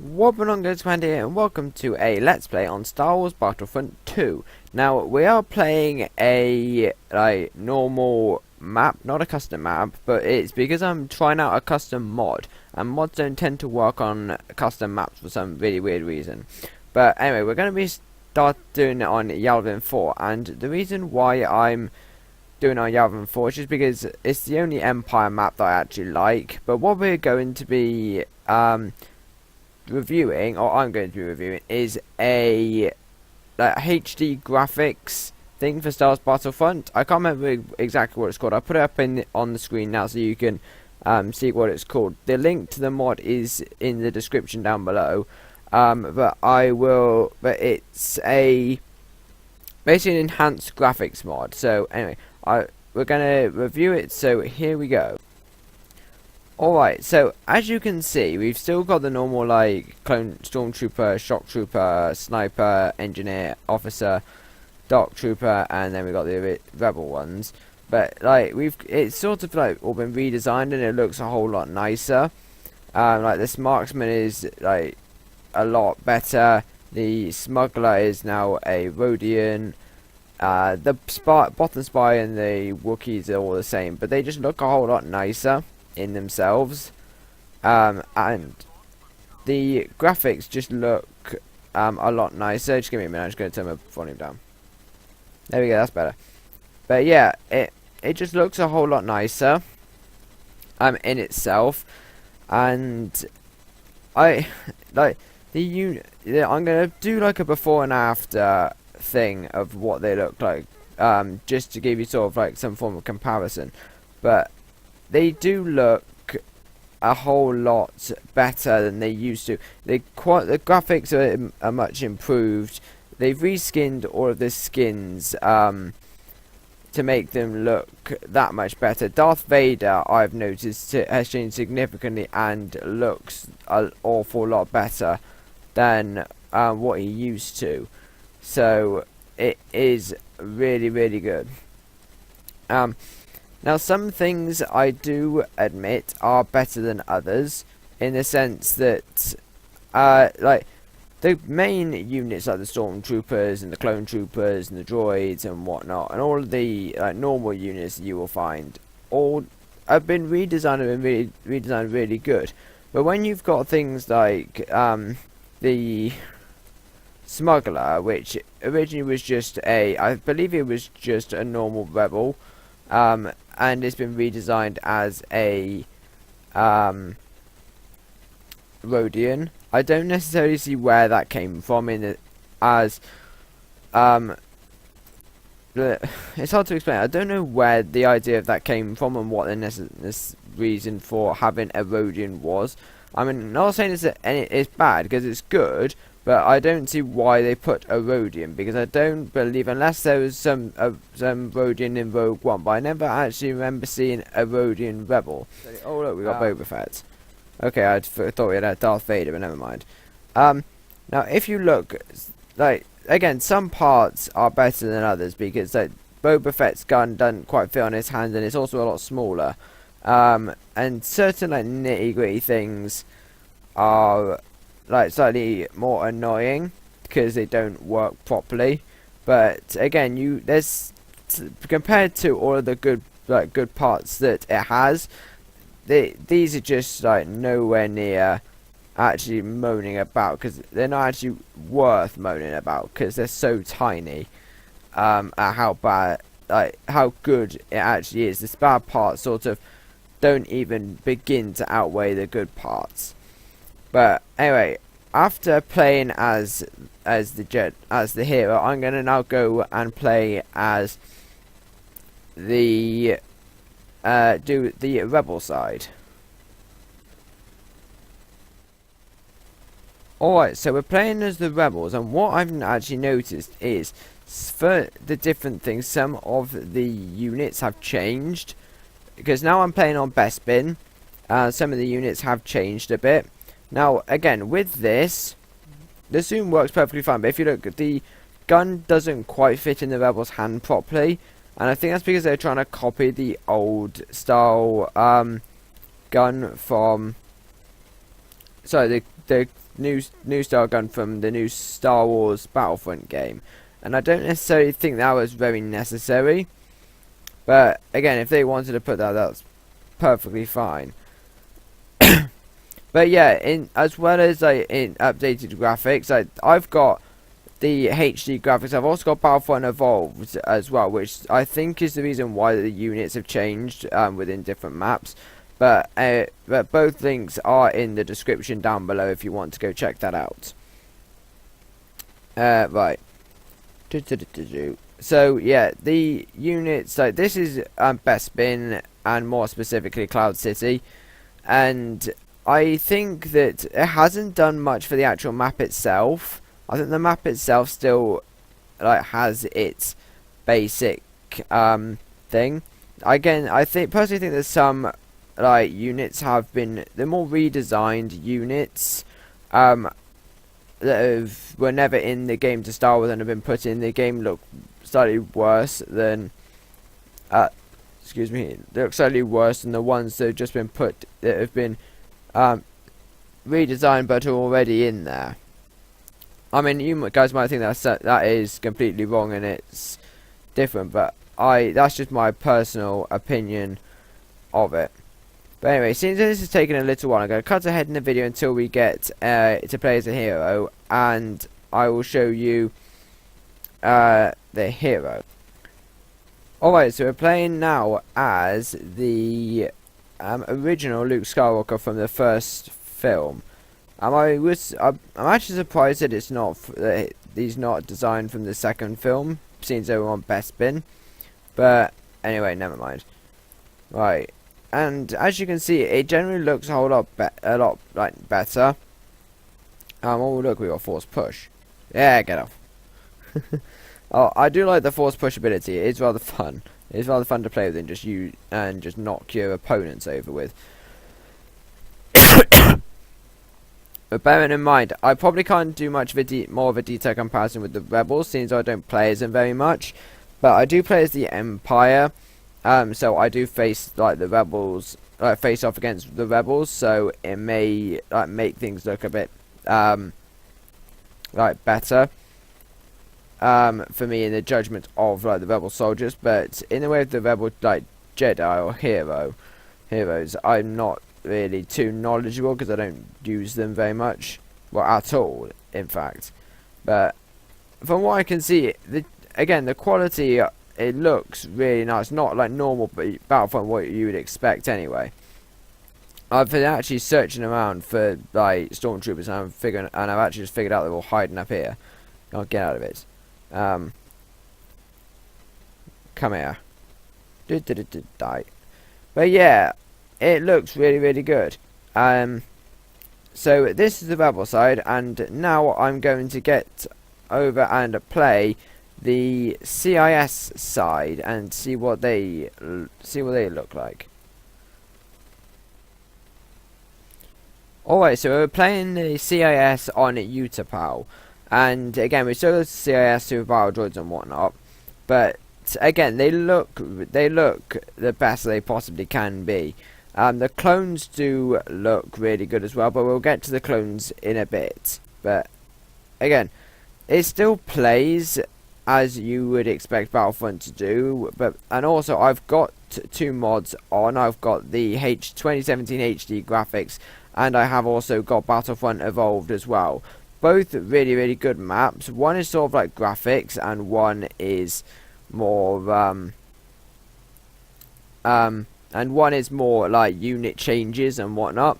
What on goes here, and welcome to a Let's Play on Star Wars Battlefront 2. Now, we are playing a normal map, not a custom map, but it's because I'm trying out a custom mod, and mods don't tend to work on custom maps for some really weird reason. But anyway, we're going to be doing it on Yavin 4, and the reason why I'm doing on Yavin 4 is just because it's the only Empire map that I actually like. But what we're going to be reviewing, or I'm going to be reviewing, is a HD graphics thing for Star Wars Battlefront. I can't remember exactly what it's called. I'll put it up on the screen now so you can see what it's called. The link to the mod is in the description down below. But it's basically an enhanced graphics mod. So anyway, we're gonna review it. So here we go. Alright, so as you can see, we've still got the normal clone stormtrooper, shock trooper, sniper, engineer, officer, dark trooper, and then we've got the rebel ones. But it's sort of all been redesigned and it looks a whole lot nicer. This marksman is a lot better. The smuggler is now a Rodian. The bottom spy and the Wookiees are all the same, but they just look a whole lot nicer in themselves, and the graphics just look a lot nicer. Just give me a minute, I'm just going to turn my volume down. There we go, that's better. But yeah, it just looks a whole lot nicer in itself, and I'm going to do a before and after thing of what they look like, just to give you sort of some form of comparison. But they do look a whole lot better than they used to. The graphics are much improved. They've reskinned all of the skins to make them look that much better. Darth Vader, I've noticed, has changed significantly and looks an awful lot better than what he used to. So it is really, really good. Now, some things I do admit are better than others, in the sense that, the main units like the stormtroopers and the clone troopers and the droids and whatnot, and all of the normal units you will find, all have been redesigned and redesigned really good. But when you've got things like the smuggler, which originally was just I believe it was just a normal rebel, and it's been redesigned as a Rodian. I don't necessarily see where that came from it's hard to explain. I don't know where the idea of that came from and what the reason for having a Rodian was. I mean, I'm not saying it's bad, because it's good, but I don't see why they put a Rodian, because I don't believe, unless there was some Rodian in Rogue One, but I never actually remember seeing a Rodian rebel. Oh look, we got Boba Fett. Okay, I thought we had Darth Vader, but never mind. Now if you look, again, some parts are better than others, because Boba Fett's gun doesn't quite fit on his hand, and it's also a lot smaller. And certain nitty gritty things are slightly more annoying because they don't work properly. But again, there's compared to all of the good parts that it has, these are just nowhere near actually moaning about, because they're not actually worth moaning about, because they're so tiny at how bad, how good it actually is. The bad parts sort of don't even begin to outweigh the good parts. But anyway, after playing as the hero, I'm gonna now go and play as the do the rebel side. Alright, so we're playing as the rebels, and what I've actually noticed is, for the different things, some of the units have changed. Because now I'm playing on Bespin, some of the units have changed a bit. Now, again, with this, the zoom works perfectly fine, but if you look, the gun doesn't quite fit in the rebel's hand properly, and I think that's because they're trying to copy the old style gun from, sorry, the new style gun from the new Star Wars Battlefront game, and I don't necessarily think that was very necessary. But again, if they wanted to put that, that's perfectly fine. But yeah, in as well as in updated graphics, I've got the HD graphics. I've also got Battlefront Evolved as well, which I think is the reason why the units have changed within different maps. But both links are in the description down below if you want to go check that out. Right. So yeah, the units, like this is Bespin, and more specifically Cloud City, and I think that it hasn't done much for the actual map itself. I think the map itself still has its basic thing. Again, I personally think there's some units have been the more redesigned units that were never in the game to start with and have been put in the game look slightly worse than excuse me, they look slightly worse than the ones that have just been that have been redesigned but are already in there. I mean, you guys might think that is completely wrong and it's different, but that's just my personal opinion of it. But anyway, since this is taking a little while, I'm going to cut ahead in the video until we get to play as a hero, and I will show you the hero. Alright, so we're playing now as the original Luke Skywalker from the first film. I'm actually surprised that he's not designed from the second film, since they were on Bespin. But anyway, never mind. Right, and as you can see, it generally looks a whole lot better. Oh look, we got force push. Yeah, get off. Oh, I do like the force push ability. It is rather fun. It is rather fun to play with and just knock your opponents over with. But bearing in mind, I probably can't do much of more of a detailed comparison with the Rebels, since I don't play as them very much. But I do play as the Empire, so I do face the Rebels, face off against the Rebels. So it may make things look a bit better for me in the judgment of the Rebel soldiers. But in the way of the Rebel Jedi or heroes, I'm not really too knowledgeable because I don't use them very much, well, at all, in fact. But from what I can see, again, the quality, it looks really nice. Not like normal Battlefront, what you would expect anyway. I've been actually searching around for stormtroopers, and I've actually just figured out they're all hiding up here. Can't get out of it. Come here. Die. But yeah, it looks really, really good. So this is the Rebel side, and now I'm going to get over and play the CIS side and see what they look like. Alright, so we're playing the CIS on Utapau, and again we still got CIS super battle droids and whatnot, but again they look the best they possibly can be. The clones do look really good as well, but we'll get to the clones in a bit. But again, it still plays as you would expect Battlefront to do. And also, I've got two mods on. I've got the 2017 HD graphics, and I have also got Battlefront Evolved as well. Both really, really good maps. One is sort of like graphics, and one is more and one is more like unit changes and whatnot.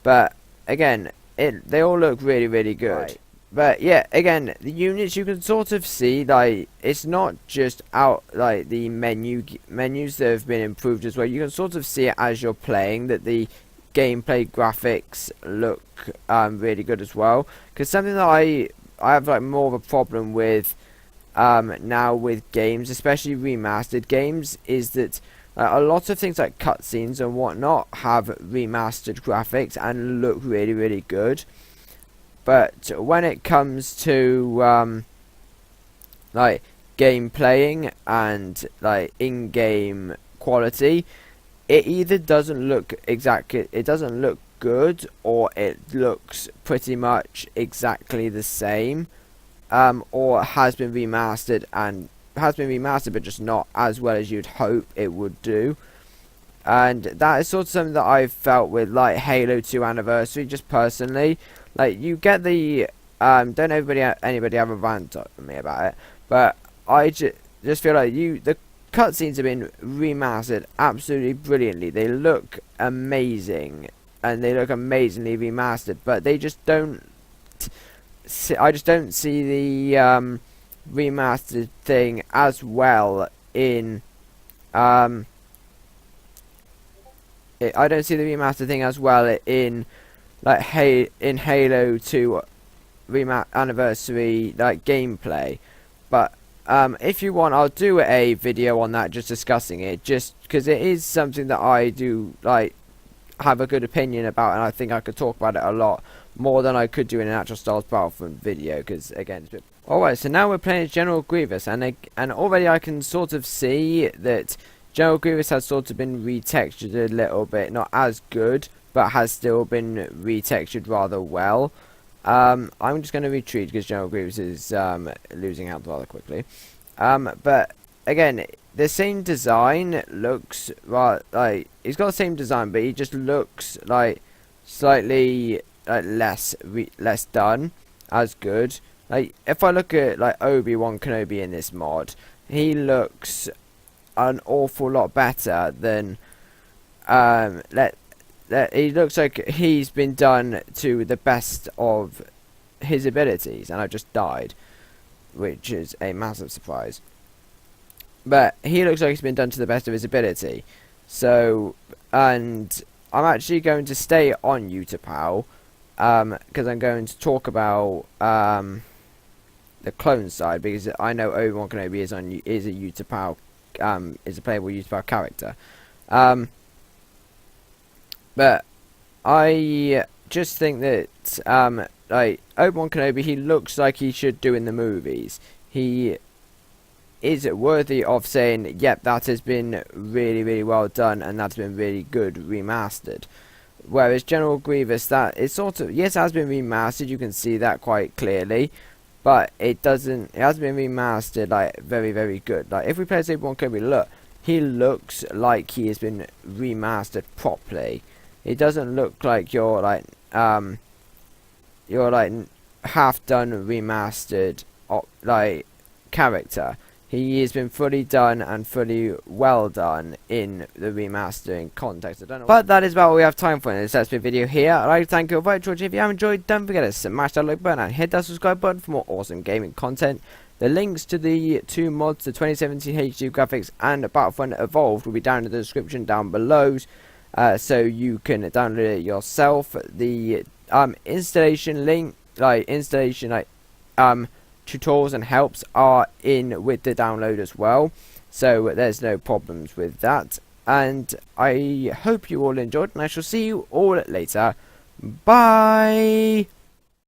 But again, they all look really, really good. Right. But yeah, again, the units you can sort of see, it's not just out the menus that have been improved as well. You can sort of see it as you're playing that the gameplay graphics look really good as well. Because something that I have more of a problem with now with games, especially remastered games, is that a lot of things like cutscenes and whatnot have remastered graphics and look really, really good. But when it comes to game playing and in-game quality, it either doesn't look good or it looks pretty much exactly the same, or has been remastered but just not as well as you'd hope it would do. And that is sort of something that I've felt with like Halo 2 Anniversary, just personally. Like, you get the don't anybody have a rant on me about it, but I just feel like the cutscenes have been remastered absolutely brilliantly. They look amazing, and they look amazingly remastered, but they just don't. I just don't see the remastered thing as well in. I don't see the remastered thing as well in like in Halo 2 Anniversary like gameplay, but if you want, I'll do a video on that, just discussing it, just because it is something that I do like have a good opinion about, and I think I could talk about it a lot more than I could do in an actual Star Wars Battlefront video, because again, it's a bit... Alright, so now we're playing as General Grievous, and already I can sort of see that General Grievous has sort of been retextured a little bit, not as good, but has still been retextured rather well. I'm just going to retreat because General Grievous is losing out rather quickly. But again, the same design looks like he's got the same design, but he just looks like slightly less done as good. Like, if I look at like Obi-Wan Kenobi in this mod, he looks an awful lot better than he looks like he's been done to the best of his abilities, and I just died, which is a massive surprise. But he looks like he's been done to the best of his ability. So, and I'm actually going to stay on Utapau, because I'm going to talk about the clone side, because I know Obi-Wan Kenobi is a Utapau, is a playable Utapau character. But I just think that like Obi-Wan Kenobi, he looks like he should do in the movies. He is worthy of saying, yep, that has been really, really well done, and that's been really good remastered. Whereas General Grievous, that is sort of, yes, it has been remastered, you can see that quite clearly, but it hasn't been remastered like very, very good. Like, if we play as Obi-Wan Kenobi, look, he looks like he has been remastered properly. It doesn't look like you're like half done remastered like character. He has been fully done and fully well done in the remastering context. I don't know, but that is about all we have time for in this Let's Play video here. I'd like to thank you all very much. If you have enjoyed, don't forget to smash that like button and hit that subscribe button for more awesome gaming content. The links to the two mods, the 2017 HD graphics and Battlefront Evolved, will be down in the description down below. So you can download it yourself. The installation link, tutorials and helps are in with the download as well, so there's no problems with that. And I hope you all enjoyed, and I shall see you all later. Bye.